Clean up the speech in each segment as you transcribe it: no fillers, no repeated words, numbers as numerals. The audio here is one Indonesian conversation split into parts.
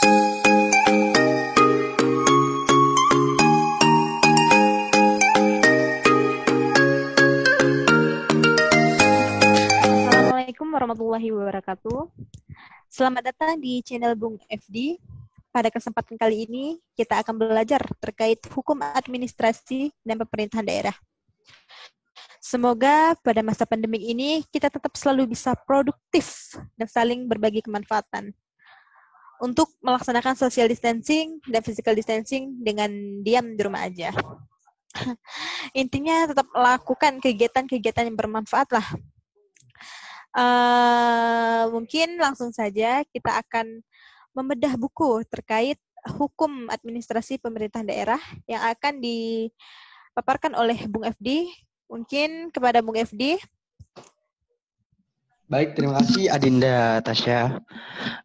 Assalamualaikum warahmatullahi wabarakatuh. Selamat datang di channel Bung FD. Pada kesempatan kali ini, kita akan belajar terkait hukum administrasi dan pemerintahan daerah. Semoga pada masa pandemi ini, kita tetap selalu bisa produktif dan saling berbagi kemanfaatan untuk melaksanakan social distancing dan physical distancing dengan diam di rumah aja. Intinya tetap lakukan kegiatan-kegiatan yang bermanfaat lah. Mungkin langsung saja kita akan membedah buku terkait hukum administrasi pemerintahan daerah yang akan dipaparkan oleh Bung FD. Mungkin kepada Bung FD. Baik, terima kasih Adinda Tasya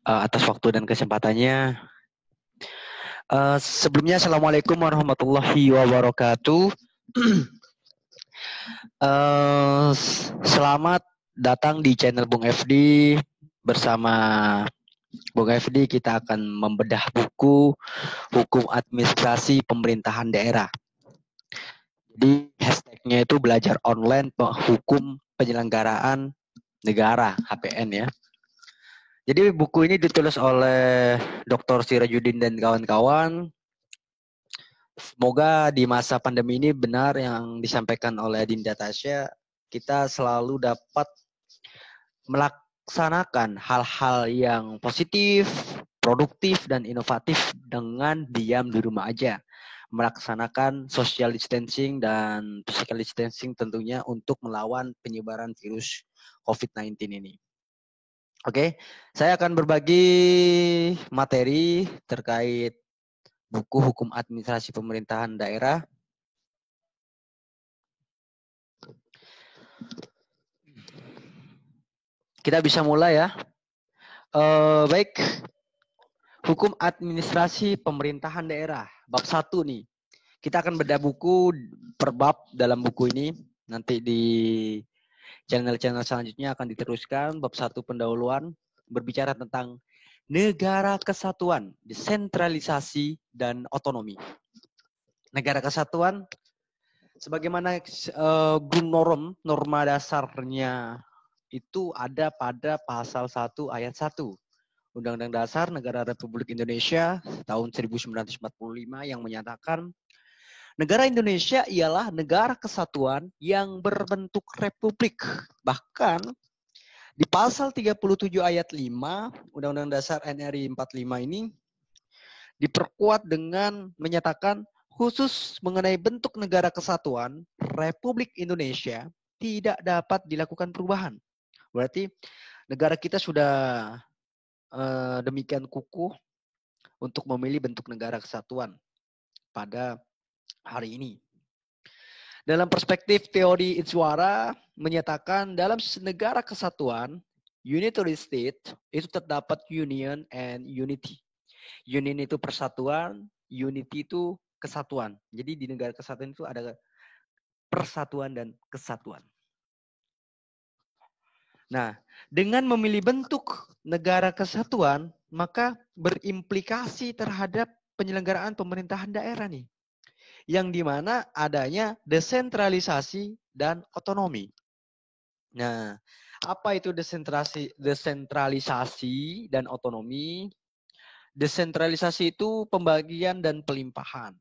atas waktu dan kesempatannya. Sebelumnya, Assalamualaikum warahmatullahi wabarakatuh. Selamat datang di channel Bung FD. Bersama Bung FD kita akan membedah buku Hukum Administrasi Pemerintahan Daerah. Jadi hashtagnya itu belajar online hukum penyelenggaraan negara HPN ya. Jadi buku ini ditulis oleh Dr. Sirajuddin dan kawan-kawan. Semoga di masa pandemi ini benar yang disampaikan oleh Dinda Tasya, kita selalu dapat melaksanakan hal-hal yang positif, produktif, dan inovatif dengan diam di rumah aja. Melaksanakan social distancing dan physical distancing tentunya untuk melawan penyebaran virus COVID-19 ini. Oke, saya akan berbagi materi terkait buku Hukum Administrasi Pemerintahan Daerah. Kita bisa mulai ya. Baik, Hukum Administrasi Pemerintahan Daerah, bab 1 nih. Kita akan bedah buku per bab dalam buku ini. Nanti di channel-channel selanjutnya akan diteruskan. Bab 1 pendahuluan berbicara tentang negara kesatuan, desentralisasi, dan otonomi. Negara kesatuan, sebagaimana norma dasarnya itu ada pada pasal 1 ayat 1 Undang-Undang Dasar Negara Republik Indonesia tahun 1945 yang menyatakan negara Indonesia ialah negara kesatuan yang berbentuk republik. Bahkan di pasal 37 ayat 5 Undang-Undang Dasar NRI 45 ini diperkuat dengan menyatakan khusus mengenai bentuk negara kesatuan Republik Indonesia tidak dapat dilakukan perubahan. Berarti negara kita sudah demikian kukuh untuk memilih bentuk negara kesatuan pada hari ini. Dalam perspektif teori Iswara menyatakan dalam negara kesatuan, unitary state itu terdapat union and unity. Union itu persatuan, unity itu kesatuan. Jadi di negara kesatuan itu ada persatuan dan kesatuan. Nah, dengan memilih bentuk negara kesatuan, maka berimplikasi terhadap penyelenggaraan pemerintahan daerah nih. Yang dimana adanya desentralisasi dan otonomi. Nah, apa itu desentralisasi dan otonomi? Desentralisasi itu pembagian dan pelimpahan.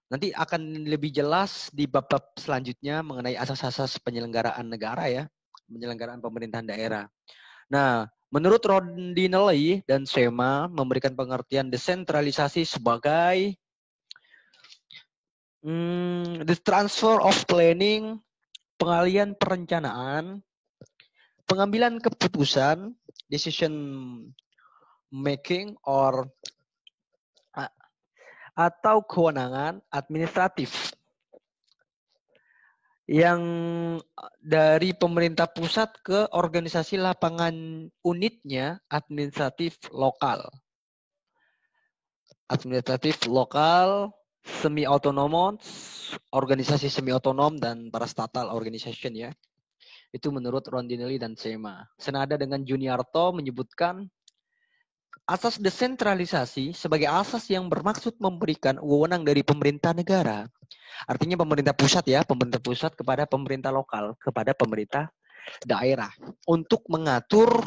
Nanti akan lebih jelas di bab-bab selanjutnya mengenai asas-asas penyelenggaraan negara ya, penyelenggaraan pemerintahan daerah. Nah, menurut Rondinelli dan Sema memberikan pengertian desentralisasi sebagai the transfer of planning, pengalihan perencanaan, pengambilan keputusan, decision making atau kewenangan administratif yang dari pemerintah pusat ke organisasi lapangan unitnya administratif lokal. Administratif lokal, semi-autonomous, organisasi semi-otonom, dan parastatal organization ya. Itu menurut Rondinelli dan Sema. Senada dengan Juniarto menyebutkan Asas desentralisasi sebagai asas yang bermaksud memberikan wewenang dari pemerintah negara. Artinya pemerintah pusat ya, pemerintah pusat kepada pemerintah lokal, kepada pemerintah daerah. Untuk mengatur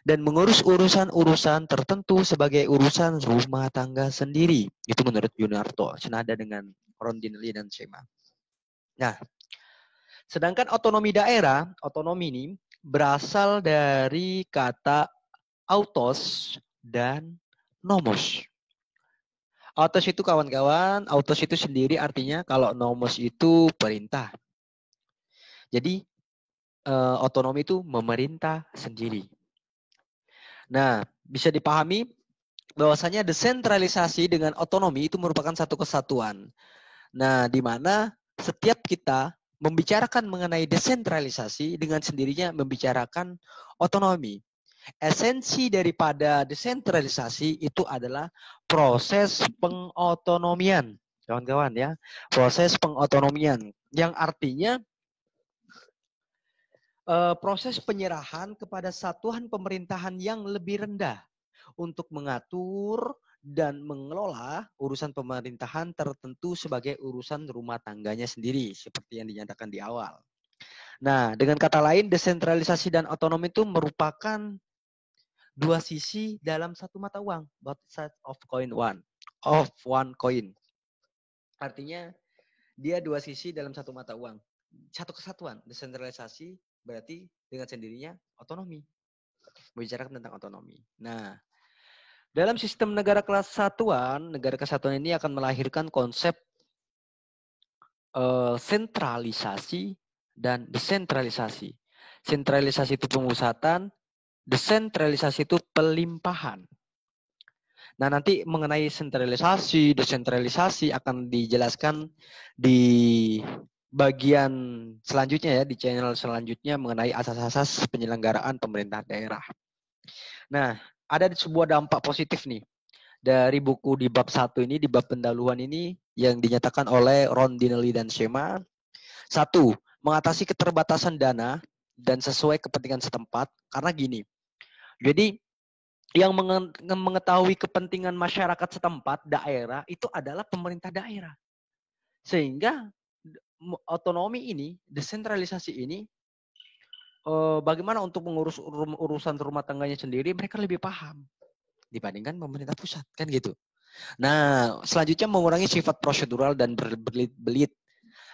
dan mengurus urusan-urusan tertentu sebagai urusan rumah tangga sendiri. Itu menurut Yunarto, senada dengan Rondinelli dan Sema. Nah, sedangkan otonomi daerah, otonomi ini berasal dari kata autos dan nomos. Autos itu kawan-kawan, autos itu sendiri artinya kalau nomos itu perintah. Jadi otonomi itu memerintah sendiri. Nah, bisa dipahami bahwasanya desentralisasi dengan otonomi itu merupakan satu kesatuan. Nah, di mana setiap kita membicarakan mengenai desentralisasi dengan sendirinya membicarakan otonomi. Esensi daripada desentralisasi itu adalah proses pengotonomian, kawan-kawan ya. Proses pengotonomian yang artinya proses penyerahan kepada satuan pemerintahan yang lebih rendah untuk mengatur dan mengelola urusan pemerintahan tertentu sebagai urusan rumah tangganya sendiri, seperti yang dinyatakan di awal. Nah, dengan kata lain, desentralisasi dan otonomi itu merupakan dua sisi dalam satu mata uang, both sides of one coin. Artinya, dia dua sisi dalam satu mata uang. Satu kesatuan, desentralisasi berarti dengan sendirinya otonomi. Membicarakan tentang otonomi. Nah, dalam sistem negara kesatuan ini akan melahirkan konsep sentralisasi dan desentralisasi. Sentralisasi itu pemusatan, desentralisasi itu pelimpahan. Nah, nanti mengenai sentralisasi, desentralisasi akan dijelaskan di bagian selanjutnya ya, di channel selanjutnya mengenai asas-asas penyelenggaraan pemerintah daerah. Nah, ada sebuah dampak positif nih dari buku di bab 1 ini, di bab pendahuluan ini yang dinyatakan oleh Rondinelli dan Sema. 1. Mengatasi keterbatasan dana dan sesuai kepentingan setempat. Karena gini, jadi yang mengetahui kepentingan masyarakat setempat, daerah, itu adalah pemerintah daerah. Sehingga otonomi ini, desentralisasi ini, bagaimana untuk mengurus urusan rumah tangganya sendiri, mereka lebih paham dibandingkan pemerintah pusat, kan gitu. Nah, selanjutnya mengurangi sifat prosedural dan berbelit-belit.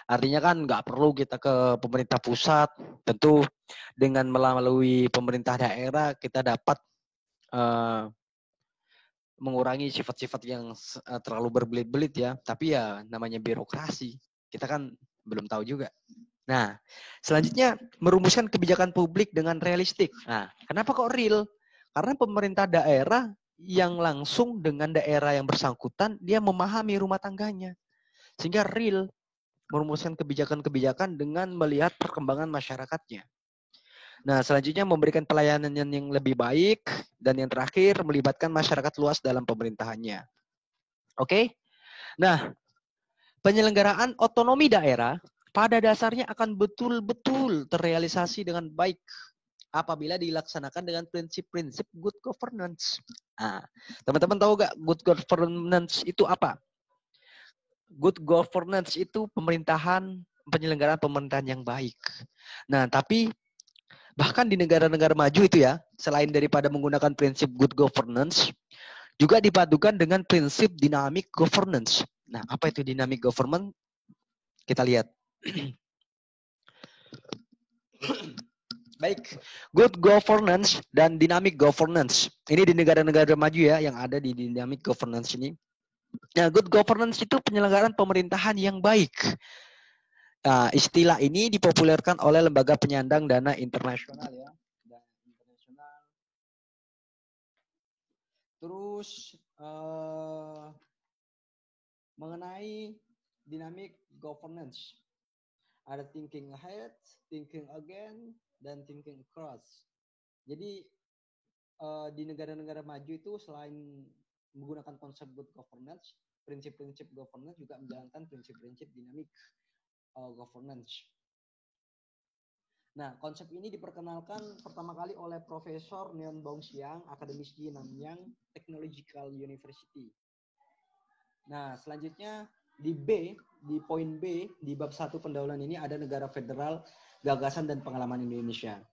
Artinya kan nggak perlu kita ke pemerintah pusat, tentu dengan melalui pemerintah daerah kita dapat mengurangi sifat-sifat yang terlalu berbelit-belit ya. Tapi ya namanya birokrasi, kita kan belum tahu juga. Nah, selanjutnya merumuskan kebijakan publik dengan realistik. Nah, kenapa kok real? Karena pemerintah daerah yang langsung dengan daerah yang bersangkutan, dia memahami rumah tangganya. Sehingga real merumuskan kebijakan-kebijakan dengan melihat perkembangan masyarakatnya. Nah, selanjutnya memberikan pelayanan yang lebih baik. Dan yang terakhir, melibatkan masyarakat luas dalam pemerintahannya. Oke? Nah, penyelenggaraan otonomi daerah pada dasarnya akan betul-betul terrealisasi dengan baik apabila dilaksanakan dengan prinsip-prinsip good governance. Nah, teman-teman tahu gak good governance itu apa? Good governance itu penyelenggaraan pemerintahan yang baik. Nah, tapi bahkan di negara-negara maju itu ya, selain daripada menggunakan prinsip good governance, juga dipadukan dengan prinsip dynamic governance. Nah, apa itu dynamic governance? Kita lihat. Baik, good governance dan dynamic governance. Ini di negara-negara maju ya, yang ada di dynamic governance ini. Nah, good governance itu penyelenggaraan pemerintahan yang baik. Nah, istilah ini dipopulerkan oleh lembaga penyandang dana internasional ya. Terus mengenai dynamic governance. Ada thinking ahead, thinking again, dan thinking across. Jadi di negara-negara maju itu selain menggunakan konsep good governance, prinsip-prinsip governance juga menjalankan prinsip-prinsip dynamic governance. Nah, konsep ini diperkenalkan pertama kali oleh Profesor Neon Bongxiang, akademisi Nanyang Technological University. Nah, selanjutnya di poin B, di bab 1 pendahuluan ini ada negara federal, gagasan dan pengalaman Indonesia.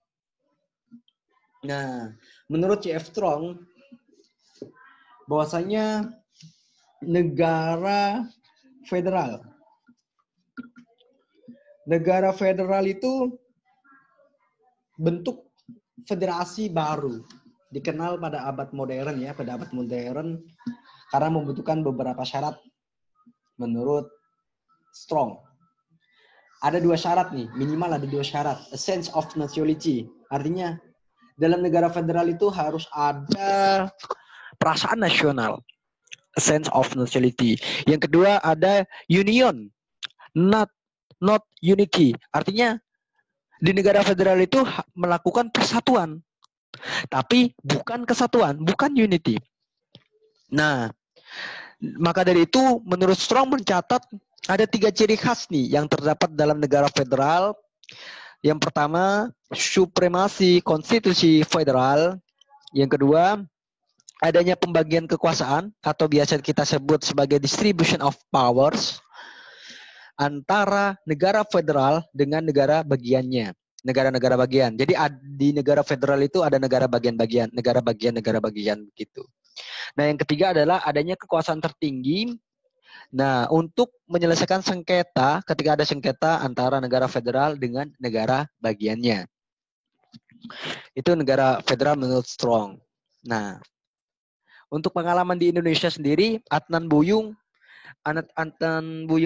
Nah, menurut C.F. Strong, bahwasanya negara federal itu bentuk federasi baru, dikenal pada abad modern ya, pada abad modern karena membutuhkan beberapa syarat menurut Strong. Ada 2 syarat nih, minimal ada 2 syarat. A sense of nationality, artinya dalam negara federal itu harus ada perasaan nasional. A sense of nationality. Yang kedua ada union, not unity. Artinya di negara federal itu melakukan persatuan, tapi bukan kesatuan, bukan unity. Nah, maka dari itu menurut Strong mencatat ada 3 ciri khas nih yang terdapat dalam negara federal. Yang pertama, supremasi konstitusi federal. Yang kedua, adanya pembagian kekuasaan atau biasa kita sebut sebagai distribution of powers antara negara federal dengan negara bagiannya. Negara-negara bagian. Jadi di negara federal itu ada negara bagian-bagian, negara bagian gitu. Nah, yang ketiga adalah adanya kekuasaan tertinggi. Nah, untuk menyelesaikan sengketa, ketika ada sengketa antara negara federal dengan negara bagiannya. Itu negara federal menurut Strong. Nah, untuk pengalaman di Indonesia sendiri, Adnan Buyung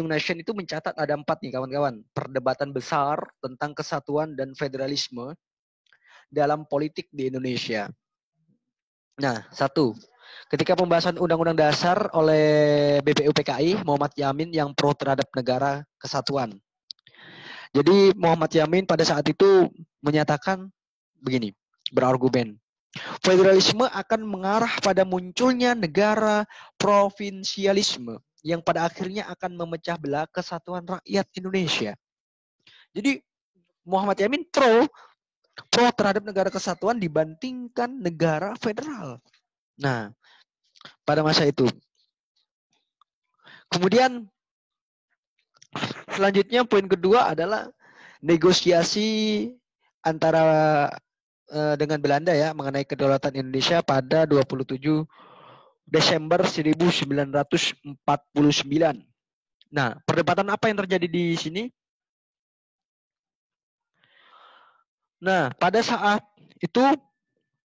Nation itu mencatat ada 4 nih kawan-kawan. Perdebatan besar tentang kesatuan dan federalisme dalam politik di Indonesia. Nah, 1. Ketika pembahasan Undang-Undang Dasar oleh BPUPKI, Muhammad Yamin yang pro terhadap negara kesatuan. Jadi Muhammad Yamin pada saat itu menyatakan begini, berargumen. Federalisme akan mengarah pada munculnya negara provinsialisme yang pada akhirnya akan memecah belah kesatuan rakyat Indonesia. Jadi Muhammad Yamin pro terhadap negara kesatuan dibandingkan negara federal. Nah, pada masa itu. Kemudian selanjutnya poin kedua adalah negosiasi antara dengan Belanda ya mengenai kedaulatan Indonesia pada 27 Desember 1949. Nah, perdebatan apa yang terjadi di sini? Nah, pada saat itu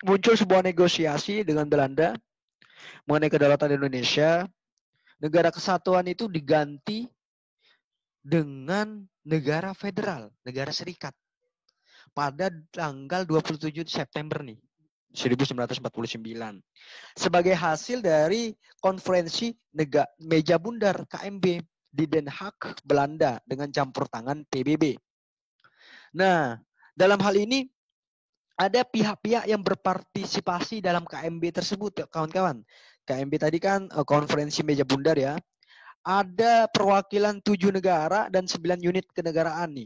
muncul sebuah negosiasi dengan Belanda mengenai kedaulatan Indonesia. Negara kesatuan itu diganti dengan negara federal, negara serikat. Pada tanggal 27 September nih, 1949. Sebagai hasil dari konferensi meja bundar KMB di Den Haag, Belanda dengan campur tangan PBB. Nah, dalam hal ini ada pihak-pihak yang berpartisipasi dalam KMB tersebut, kawan-kawan. KMB tadi kan konferensi meja bundar ya. Ada perwakilan 7 negara dan 9 unit kenegaraan nih.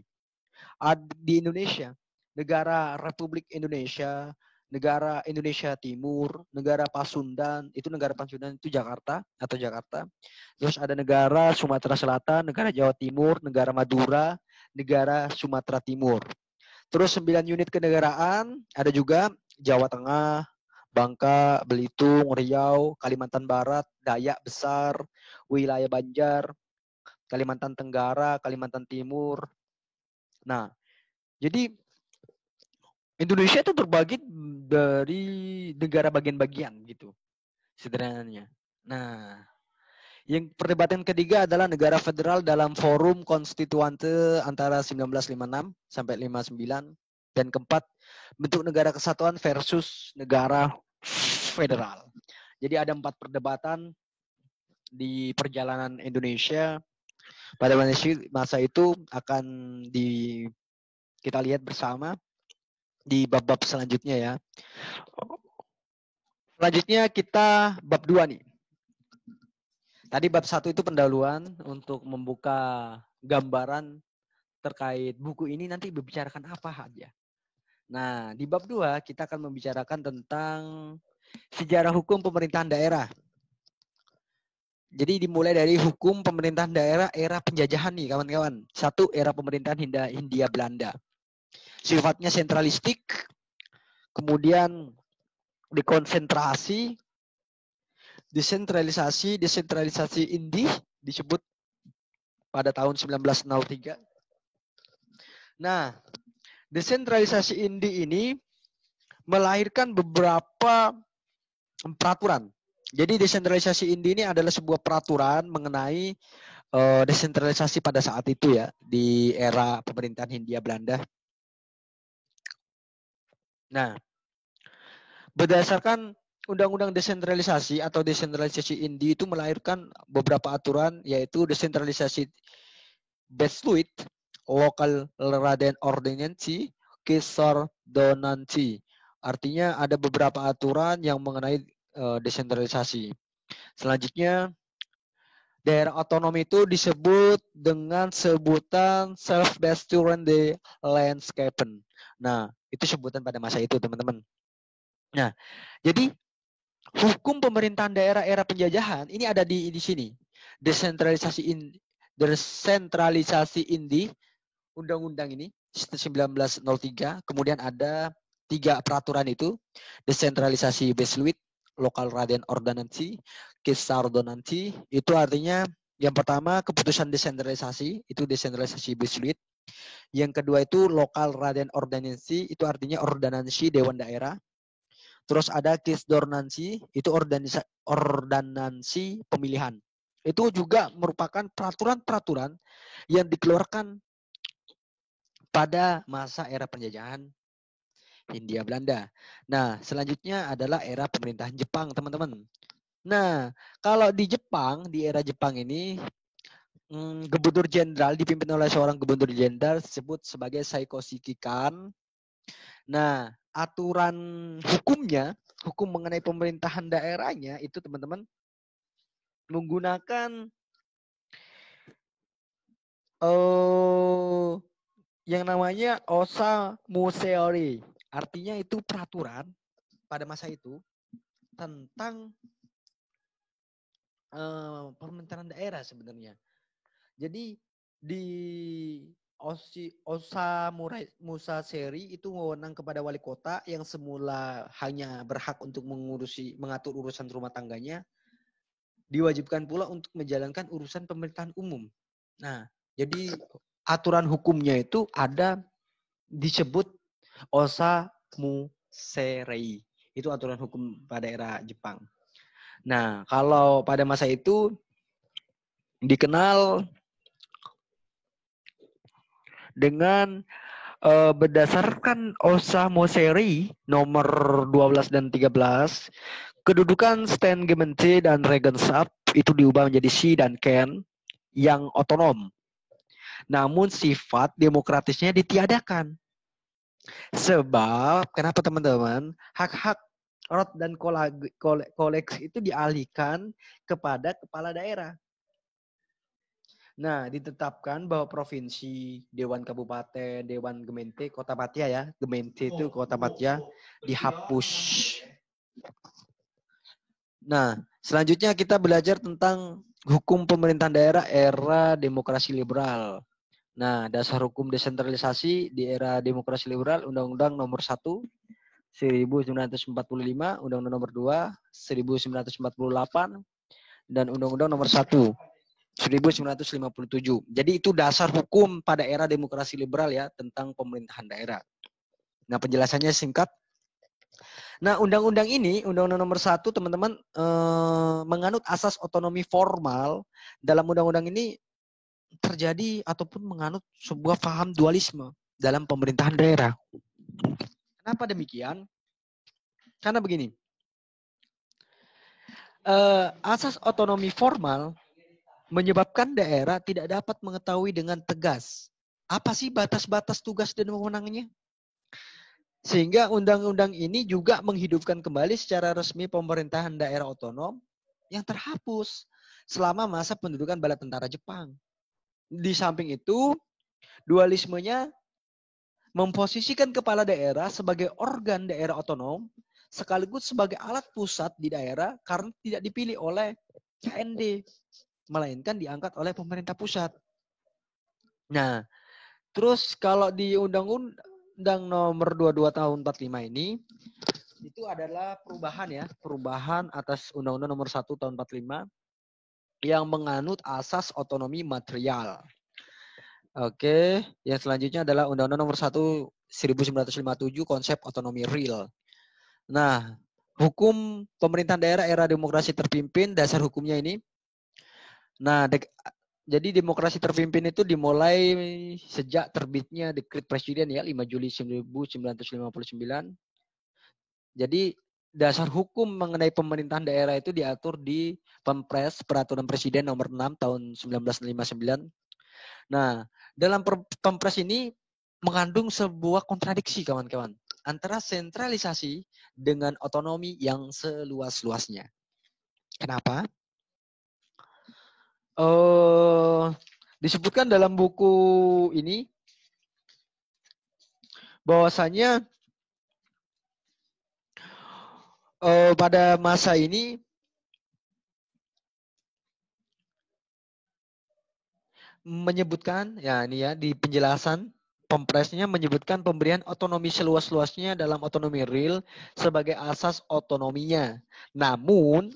Di Indonesia, negara Republik Indonesia, negara Indonesia Timur, negara Pasundan, itu negara Pasundan itu Jakarta atau Jakarta. Terus ada negara Sumatera Selatan, negara Jawa Timur, negara Madura, negara Sumatera Timur. Terus 9 unit kenegaraan, ada juga Jawa Tengah, Bangka, Belitung, Riau, Kalimantan Barat, Dayak Besar, wilayah Banjar, Kalimantan Tenggara, Kalimantan Timur. Nah, jadi Indonesia itu terbagi dari negara bagian-bagian gitu, sederhananya. Nah, yang perdebatan ketiga adalah negara federal dalam forum konstituante antara 1956 sampai 59. Dan keempat, bentuk negara kesatuan versus negara federal. Jadi ada 4 perdebatan di perjalanan Indonesia pada masa itu akan kita lihat bersama di bab-bab selanjutnya ya. Selanjutnya kita bab 2 nih. Tadi bab 1 itu pendahuluan untuk membuka gambaran terkait buku ini nanti membicarakan apa aja. Nah, di bab 2 kita akan membicarakan tentang sejarah hukum pemerintahan daerah. Jadi dimulai dari hukum pemerintahan daerah era penjajahan nih kawan-kawan. 1, era pemerintahan Hindia Belanda. Sifatnya sentralistik, kemudian desentralisasi Indi disebut pada tahun 1903. Nah, desentralisasi Indi ini melahirkan beberapa peraturan. Jadi desentralisasi Indi ini adalah sebuah peraturan mengenai desentralisasi pada saat itu ya, di era pemerintahan Hindia Belanda. Nah, berdasarkan Undang-Undang Desentralisasi atau Desentralisasi Indi itu melahirkan beberapa aturan, yaitu desentralisasi Besluit, Lokal Raden Ordinansi, Kisordonansi. Artinya ada beberapa aturan yang mengenai desentralisasi. Selanjutnya, daerah otonom itu disebut dengan sebutan self-besteuern de Landscapen. Nah, itu sebutan pada masa itu, teman-teman. Nah, jadi hukum pemerintahan daerah era penjajahan ini ada di sini. Desentralisasi Indi, undang-undang ini 1903, kemudian ada 3 peraturan itu, desentralisasi Besluit, Lokal Raden Ordinansi, Kisardonansi. Itu artinya yang pertama keputusan desentralisasi, itu desentralisasi Besluit. Yang kedua itu Lokal Raden Ordinansi, itu artinya ordonansi Dewan Daerah. Terus ada Kisdornansi, itu ordonansi pemilihan. Itu juga merupakan peraturan-peraturan yang dikeluarkan pada masa era penjajahan Hindia Belanda. Nah, selanjutnya adalah era pemerintahan Jepang, teman-teman. Nah, kalau di Jepang, di era Jepang ini, gubernur jenderal dipimpin oleh seorang gubernur jenderal disebut sebagai Saiko Shikikan. Nah, aturan hukumnya, hukum mengenai pemerintahan daerahnya itu teman-teman menggunakan yang namanya Osa Museori. Artinya itu peraturan pada masa itu tentang pemerintahan daerah sebenarnya. Jadi di Osa Musaseri itu mewenang kepada wali kota yang semula hanya berhak untuk mengatur urusan rumah tangganya, diwajibkan pula untuk menjalankan urusan pemerintahan umum. Nah, jadi aturan hukumnya itu ada disebut Osa Muserei. Itu aturan hukum pada era Jepang. Nah, kalau pada masa itu dikenal dengan berdasarkan Osa Muserei nomor 12 dan 13, kedudukan Staatsgemeente dan Regenschaft itu diubah menjadi Si dan Ken yang otonom. Namun sifat demokratisnya ditiadakan. Sebab, kenapa teman-teman? Hak-hak rot dan koleksi itu dialihkan kepada kepala daerah. Nah, ditetapkan bahwa provinsi, Dewan Kabupaten, Dewan Gemeente, Kota Matia ya. Gemeente itu Kota Matia dihapus. Nah, selanjutnya kita belajar tentang hukum pemerintahan daerah era demokrasi liberal. Nah, dasar hukum desentralisasi di era demokrasi liberal, Undang-Undang Nomor 1 1945, Undang-Undang Nomor 2 1948, dan Undang-Undang Nomor 1 1957. Jadi itu dasar hukum pada era demokrasi liberal ya tentang pemerintahan daerah. Nah, penjelasannya singkat. Nah, undang-undang ini, Undang-Undang Nomor 1, teman-teman, menganut asas otonomi formal. Dalam undang-undang ini terjadi ataupun menganut sebuah paham dualisme dalam pemerintahan daerah. Kenapa demikian? Karena begini, asas otonomi formal menyebabkan daerah tidak dapat mengetahui dengan tegas apa sih batas-batas tugas dan wewenangnya. Sehingga undang-undang ini juga menghidupkan kembali secara resmi pemerintahan daerah otonom yang terhapus selama masa pendudukan bala tentara Jepang. Di samping itu, Dualismenya memposisikan kepala daerah sebagai organ daerah otonom sekaligus sebagai alat pusat di daerah karena tidak dipilih oleh KND, melainkan diangkat oleh pemerintah pusat. Nah, terus kalau di Undang-Undang Nomor 22 Tahun 45 ini, itu adalah perubahan atas Undang-Undang Nomor 1 Tahun 45 yang menganut asas otonomi material. Oke, yang selanjutnya adalah Undang-Undang Nomor 1 1957 konsep otonomi real. Nah, hukum pemerintahan daerah era demokrasi terpimpin, dasar hukumnya ini. Nah, jadi demokrasi terpimpin itu dimulai sejak terbitnya Dekret Presiden ya 5 Juli 1959. Jadi dasar hukum mengenai pemerintahan daerah itu diatur di Pempres Peraturan Presiden Nomor 6 Tahun 1959. Nah, dalam Pempres ini mengandung sebuah kontradiksi kawan-kawan antara sentralisasi dengan otonomi yang seluas-luasnya. Kenapa? Disebutkan dalam buku ini bahwasanya pada masa ini menyebutkan ya ini ya di penjelasan Pempresnya menyebutkan pemberian otonomi seluas-luasnya dalam otonomi real sebagai asas otonominya. Namun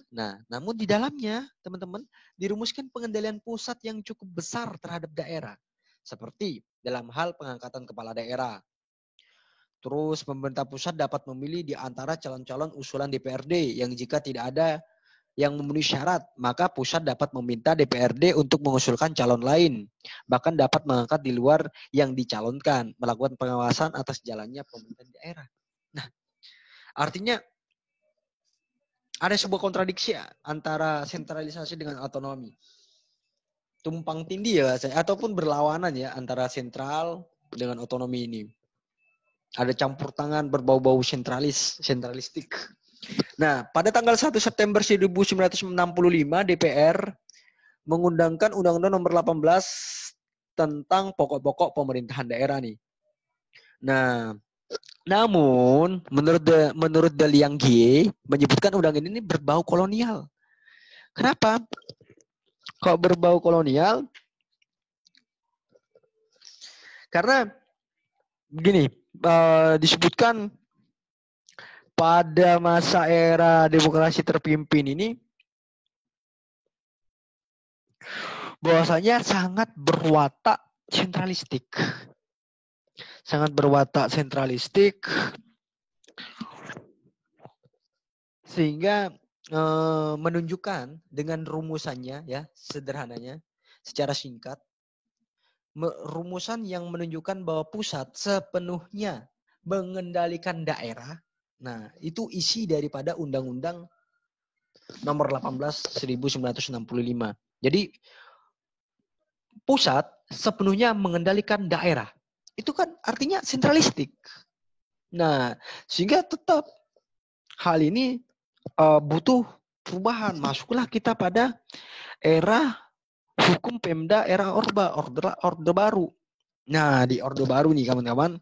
di dalamnya teman-teman dirumuskan pengendalian pusat yang cukup besar terhadap daerah. Seperti dalam hal pengangkatan kepala daerah. Terus pemerintah pusat dapat memilih di antara calon-calon usulan DPRD yang jika tidak ada yang memenuhi syarat, maka pusat dapat meminta DPRD untuk mengusulkan calon lain. Bahkan dapat mengangkat di luar yang dicalonkan, melakukan pengawasan atas jalannya pemerintahan daerah. Nah, artinya ada sebuah kontradiksi antara sentralisasi dengan otonomi. Tumpang tindih ya, ataupun berlawanan ya antara sentral dengan otonomi ini. Ada campur tangan berbau-bau sentralistik. Nah, pada tanggal 1 September 1965 DPR mengundangkan Undang-Undang Nomor 18 tentang pokok-pokok pemerintahan daerah nih. Nah, namun menurut Daliang G menyebutkan undang-undang ini berbau kolonial. Kenapa? Kok berbau kolonial? Karena begini, disebutkan pada masa era demokrasi terpimpin ini bahwasanya sangat berwatak sentralistik. Sangat berwatak sentralistik sehingga menunjukkan dengan rumusannya ya sederhananya secara singkat rumusan yang menunjukkan bahwa pusat sepenuhnya mengendalikan daerah. Nah, itu isi daripada Undang-Undang Nomor 18 1965. Jadi pusat sepenuhnya mengendalikan daerah. Itu kan artinya sentralistik. Nah, sehingga tetap hal ini butuh perubahan. Masuklah kita pada era hukum Pemda, era Orde Baru. Nah, di Orde Baru nih kawan-kawan.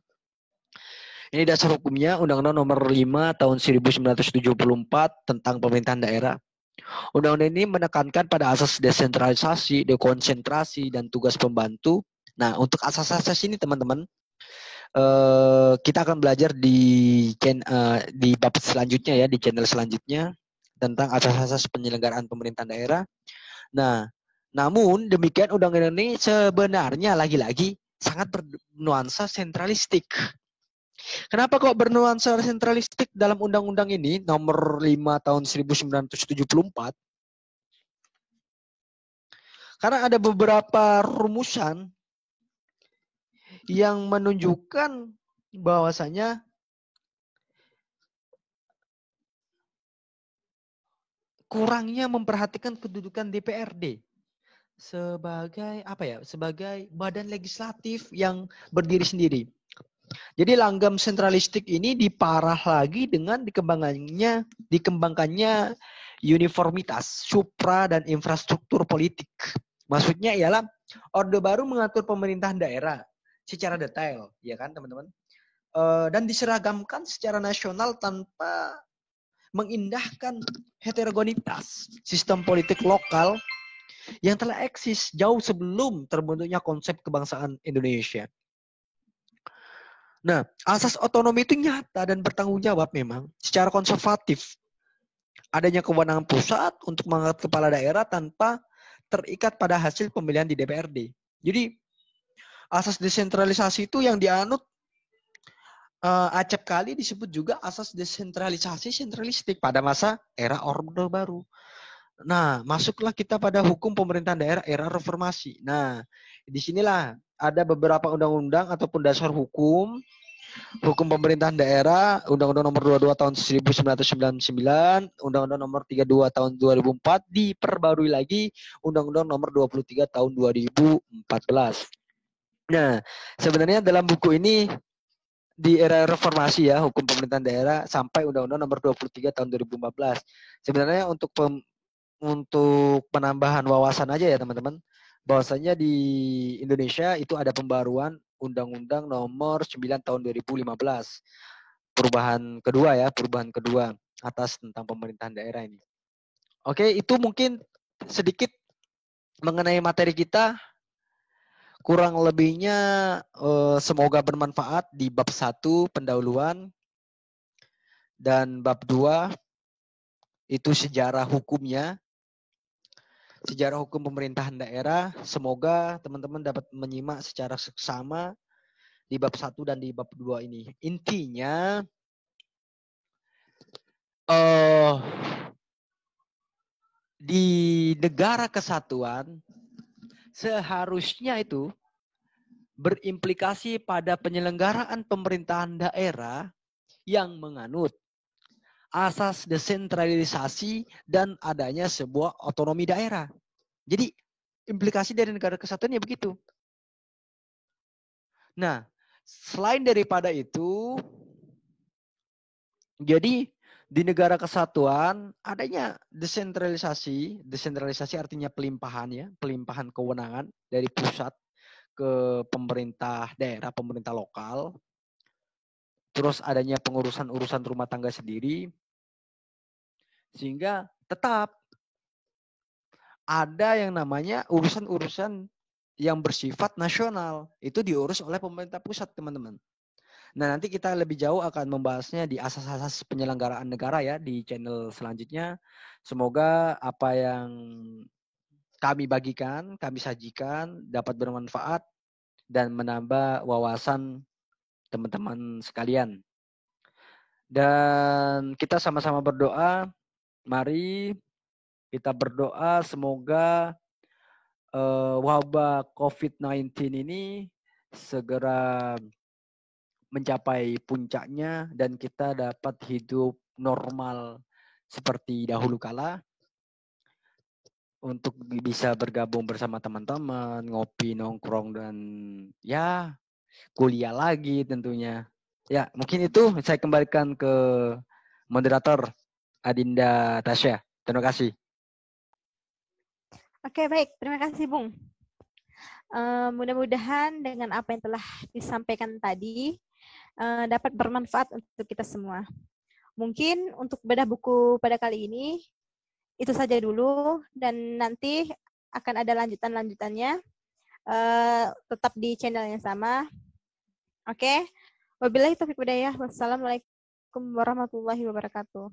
Ini dasar hukumnya Undang-Undang Nomor 5 Tahun 1974 tentang pemerintahan daerah. Undang-undang ini menekankan pada asas desentralisasi, dekonsentrasi, dan tugas pembantu. Nah, untuk asas-asas ini teman-teman, kita akan belajar di bab selanjutnya ya, di channel selanjutnya tentang asas-asas penyelenggaraan pemerintahan daerah. Nah, namun demikian undang-undang ini sebenarnya lagi-lagi sangat bernuansa sentralistik. Kenapa kok bernuansa sentralistik dalam undang-undang ini nomor 5 tahun 1974? Karena ada beberapa rumusan yang menunjukkan bahwasanya kurangnya memperhatikan kedudukan DPRD sebagai sebagai badan legislatif yang berdiri sendiri. Jadi langgam sentralistik ini diparah lagi dengan dikembangkannya uniformitas, supra dan infrastruktur politik. Maksudnya ialah Orde Baru mengatur pemerintahan daerah. secara detail, ya kan teman-teman? Dan diseragamkan secara nasional tanpa mengindahkan heterogenitas sistem politik lokal yang telah eksis jauh sebelum terbentuknya konsep kebangsaan Indonesia. Nah, asas otonomi itu nyata dan bertanggung jawab memang secara konservatif. Adanya kewenangan pusat untuk mengangkat kepala daerah tanpa terikat pada hasil pemilihan di DPRD. Jadi, asas desentralisasi itu yang dianut acap kali disebut juga asas desentralisasi sentralistik pada masa era Orde Baru. Nah, masuklah kita pada hukum pemerintahan daerah era reformasi. Nah, disinilah ada beberapa undang-undang ataupun dasar hukum pemerintahan daerah, Undang-Undang Nomor 22 Tahun 1999, Undang-Undang Nomor 32 Tahun 2004, diperbarui lagi Undang-Undang Nomor 23 Tahun 2014. Nah, sebenarnya dalam buku ini di era reformasi ya, hukum pemerintahan daerah sampai Undang-Undang Nomor 23 Tahun 2014. Sebenarnya untuk penambahan wawasan aja ya teman-teman, bahwasanya di Indonesia itu ada pembaruan Undang-Undang Nomor 9 Tahun 2015. Perubahan kedua atas tentang pemerintahan daerah ini. Oke, itu mungkin sedikit mengenai materi kita. Kurang lebihnya semoga bermanfaat di bab 1 pendahuluan dan bab 2 itu sejarah hukumnya. Sejarah hukum pemerintahan daerah. Semoga teman-teman dapat menyimak secara seksama di bab 1 dan di bab 2 ini. Intinya di negara kesatuan seharusnya itu berimplikasi pada penyelenggaraan pemerintahan daerah yang menganut asas desentralisasi dan adanya sebuah otonomi daerah. Jadi implikasi dari negara kesatuan ya begitu. Nah, selain daripada itu, jadi di negara kesatuan adanya desentralisasi artinya pelimpahan ya, pelimpahan kewenangan dari pusat ke pemerintah daerah, pemerintah lokal. Terus adanya pengurusan urusan rumah tangga sendiri. Sehingga tetap ada yang namanya urusan-urusan yang bersifat nasional. Itu diurus oleh pemerintah pusat, teman-teman. Nah, nanti kita lebih jauh akan membahasnya di asas-asas penyelenggaraan negara ya di channel selanjutnya. Semoga apa yang kami bagikan, kami sajikan dapat bermanfaat dan menambah wawasan teman-teman sekalian. Dan kita sama-sama berdoa. Mari kita berdoa semoga wabah COVID-19 ini segera mencapai puncaknya dan kita dapat hidup normal seperti dahulu kala untuk bisa bergabung bersama teman-teman, ngopi, nongkrong, dan ya kuliah lagi tentunya. Ya, mungkin itu saya kembalikan ke moderator Adinda Tasya. Terima kasih. Oke, baik. Terima kasih, Bung. Mudah-mudahan dengan apa yang telah disampaikan tadi dapat bermanfaat untuk kita semua. Mungkin untuk bedah buku pada kali ini itu saja dulu, dan nanti akan ada lanjutannya tetap di channel yang sama. Oke. Wabillahi taufiq hidayah. Wassalamualaikum warahmatullahi wabarakatuh.